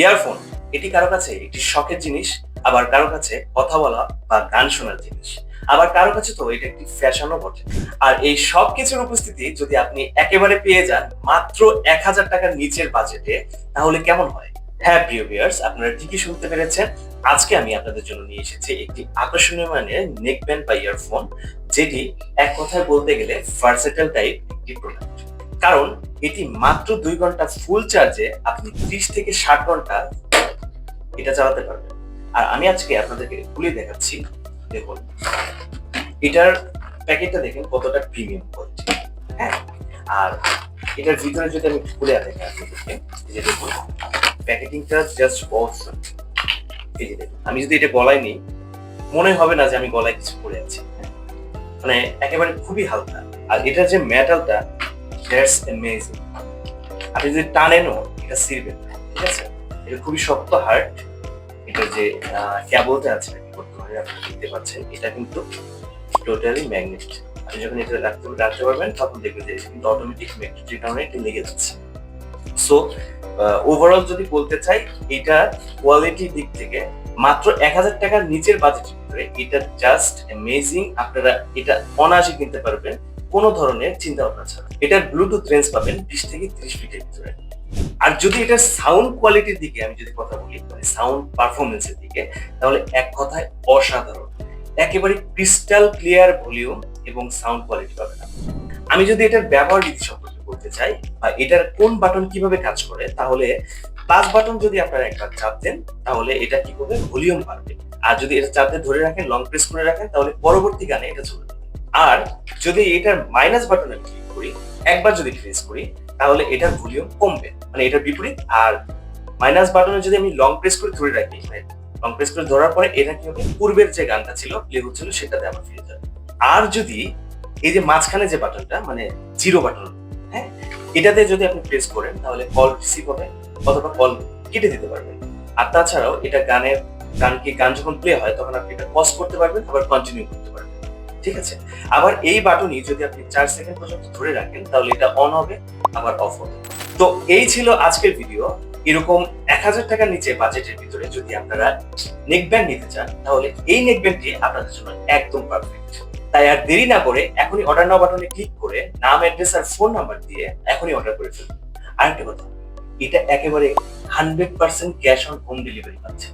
Earphone এটি কারো কাছে একটি শখের জিনিস, আবার কারো কাছে কথা বলা বা গান শোনার জিনিস, আবার কারো কাছে তো এটা একটি ফ্যাশনও বটে। আর এই সব কিছুর উপস্থিতি যদি আপনি একেবারে পেয়ে যান মাত্র ১,০০০ টাকার নিচের বাজেটে, তাহলে কেমন হয়? হ্যাঁ প্রিয় ভিউয়ার্স, আপনারা ঠিকই শুনতে পেরেছেন। আজকে আমি আপনাদের জন্য নিয়ে এসেছি একটি আকর্ষণীয় মানের নেকব্যান্ড বা ইয়ারফোন, যেটি এক কথায় বলতে গেলে ভার্সেটাইল টাইপ একটি প্রোডাক্ট। কারণ এটি মাত্র ২ ঘন্টা ফুল চার্জে আপনি ৩০ থেকে ৬০ ঘন্টা এটা চালাতে পারবেন। আর আমি আজকে আপনাদেরকে খুলে দেখাচ্ছি। দেখুন, এটার প্যাকেটটা দেখেন কতটা প্রিমিয়াম কোয়ালিটি। হ্যাঁ, আর এটার ভিতরে যদি আমি খুলে দেখাই আপনাদেরকে, এই যে দেখুন প্যাকেটিংটা জাস্ট অসাম। এই যে দেখুন, আমি যদি এটা গলায় নিই মনে হবে না যে আমি গলায় কিছু পরে আছি। মানে একেবারে খুবই হালকা। আর এটার যে মেটালটা, দ্যাটস অ্যামেজিং। আপনি যদি টানেনও এটা ছিঁড়বে না, ঠিক আছে? এটা খুবই শক্ত হার্ড। এটার যে কেবলটা আছে বর্তমানে আপনি দেখতে পাচ্ছেন, এটা কিন্তু টোটালি ম্যাগনেট। আপনি যখন এটা রাখতে পারবেন তখন দেখবেন যে এটা কিন্তু অটোমেটিক ম্যাগনেটের কারণে এটা লেগে যাচ্ছে। সো ওভারঅল যদি বলতে চাই, এটা কোয়ালিটির দিক থেকে মাত্র ১,০০০ টাকার নিচের বাজেটের ভিতরে এটা জাস্ট অ্যামেজিং। আপনারা এটা অনায়াসে কিনতে পারবেন কোনো ধরনের চিন্তা ভাবনা ছাড়া। এটার ব্লুটুথ রেঞ্জ পাবেন ২০ থেকে ৩০ ফিটের ভিতরে। আর যদি এটার সাউন্ড কোয়ালিটির দিকে আমি যদি কথা বলি, মানে সাউন্ড পারফরমেন্সের দিকে, তাহলে এক কথায় অসাধারণ। একেবারে ক্রিস্টাল ক্লিয়ার ভলিউম এবং সাউন্ড কোয়ালিটি পাবেন আপনি। আমি যদি এটার ব্যবহার রীতি সম্পর্কে বলতে চাই বা এটার কোন বাটন কিভাবে কাজ করে, তাহলে প্লাস বাটন যদি আপনারা একবার চাপ দেন তাহলে এটা কি করবে, ভলিউম বাড়বে। আর যদি এটা চাপে ধরে রাখেন, লং প্রেস করে রাখেন, তাহলে পরবর্তী গানে এটা চলে যাবে। আর যদি এটার মাইনাস বাটনে ক্লিক করি, একবার যদি প্রেস করি, তাহলে এটার ভলিউম কমবে, মানে এটার বিপরীত। আর মাইনাস বাটনে যদি আমি লং প্রেস করে ধরে রাখি, লং প্রেস করে ধরার পরে এটা কি হবে, পূর্বের যে গানটা ছিল প্লে হচ্ছিল সেটাতে আবার ফিরে যাবে। আর যদি এই যে মাঝখানে যে বাটনটা, মানে জিরো বাটন, হ্যাঁ, এটাতে যদি আপনি প্রেস করেন তাহলে কল রিসিভ হবে অথবা কল কেটে দিতে পারবেন। আর তাছাড়াও এটা গান যখন প্লে হয় তখন আপনি এটা পজ করতে পারবেন, আবার কন্টিনিউ করতে পারবেন। ঠিক আছে? আবার এই বাটনই যদি আপনি ৪ সেকেন্ড পর্যন্ত ধরে রাখেন তাহলে এটা অন হবে, আবার অফ হবে। তো এই ছিল আজকের ভিডিও। এরকম ১,০০০ টাকার নিচে বাজেটের ভিতরে যদি আপনারা নেকব্যান্ড নিতে চান, তাহলে এই নেকব্যান্ডটি আপনাদের জন্য একদম পারফেক্ট। তাই আর দেরি না করে এখনই অর্ডার নাও বাটনে ক্লিক করে নাম, অ্যাড্রেস আর ফোন নাম্বার দিয়ে এখনই অর্ডার করে ফেলুন। আরেকটা কথা, এটা একেবারে 100% ক্যাশ অন হোম ডেলিভারি পাচ্ছে।